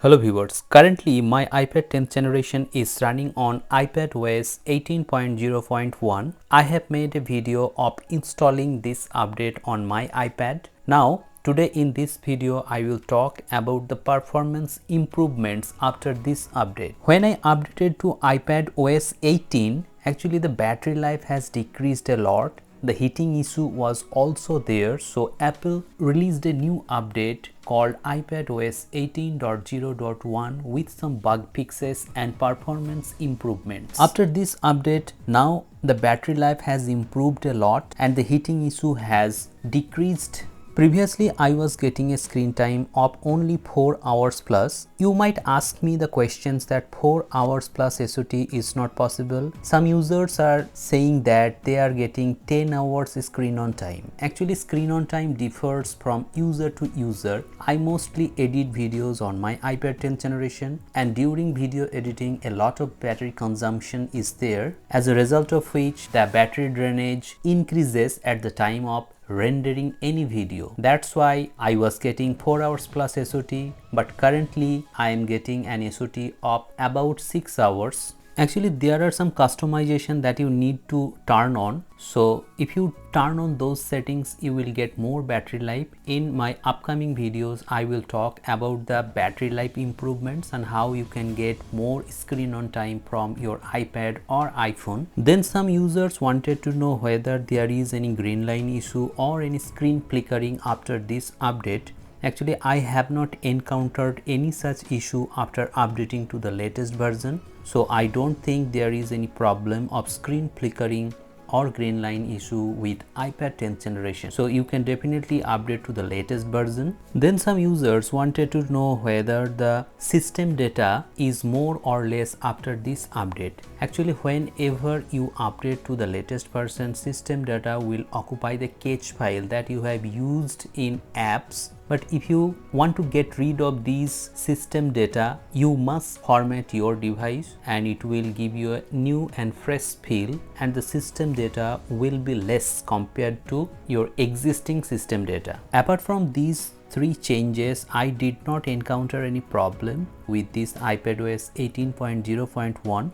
Hello viewers, currently my iPad 10th generation is running on Ipados 18.0.1. I have made a video of installing this update on my iPad. Now today in this video I will talk about the performance improvements after this update. When I updated to Ipados 18, actually the battery life has decreased a lot. The heating issue was also there, so Apple released a new update called Ipados 18.0.1 with some bug fixes and performance improvements. After this update, now the battery life has improved a lot and the heating issue has decreased. Previously, I was getting a screen time of only 4 hours plus. You might ask me the questions that 4 hours plus SOT is not possible. Some users are saying that they are getting 10 hours screen on time. Actually, screen on time differs from user to user. I mostly edit videos on my iPad 10th generation, and during video editing, a lot of battery consumption is there, as a result of which the battery drainage increases at the time of rendering any video. That's why I was getting 4 hours plus SOT, but currently I am getting an SOT of about 6 hours. Actually, there are some customization that you need to turn on. So if you turn on those settings, you will get more battery life. In my upcoming videos, I will talk about the battery life improvements and how you can get more screen on time from your iPad or iPhone. Then some users wanted to know whether there is any green line issue or any screen flickering after this update. Actually, I have not encountered any such issue after updating to the latest version. So I don't think there is any problem of screen flickering or green line issue with iPad 10th generation. So you can definitely update to the latest version. Then some users wanted to know whether the system data is more or less after this update. Actually, whenever you update to the latest version, system data will occupy the cache file that you have used in apps. But if you want to get rid of these system data, you must format your device and it will give you a new and fresh feel, and the system data will be less compared to your existing system data. Apart from these 3 changes, I did not encounter any problem with this Ipados 18.0.1.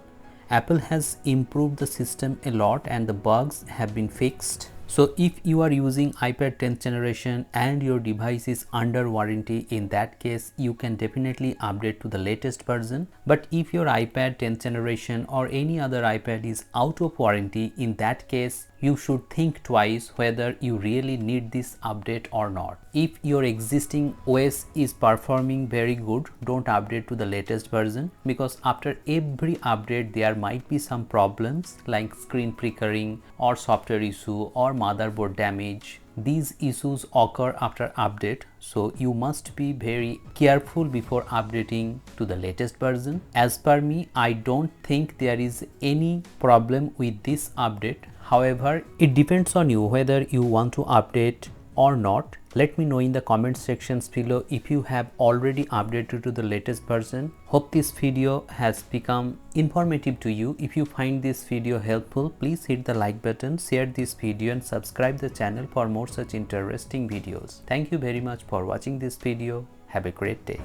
Apple has improved the system a lot and the bugs have been fixed. So if you are using iPad 10th generation and your device is under warranty, in that case you can definitely update to the latest version. But if your iPad 10th generation or any other iPad is out of warranty, in that case you should think twice whether you really need this update or not. If your existing OS is performing very good, don't update to the latest version, because after every update there might be some problems like screen flickering or software issue or motherboard damage. These issues occur after update, so you must be very careful before updating to the latest version. As per me, I don't think there is any problem with this update. However, it depends on you whether you want to update or not. Let me know in the comment sections below if you have already updated to the latest version. Hope this video has become informative to you. If you find this video helpful, please hit the like button, share this video and subscribe the channel for more such interesting videos. Thank you very much for watching this video. Have a great day.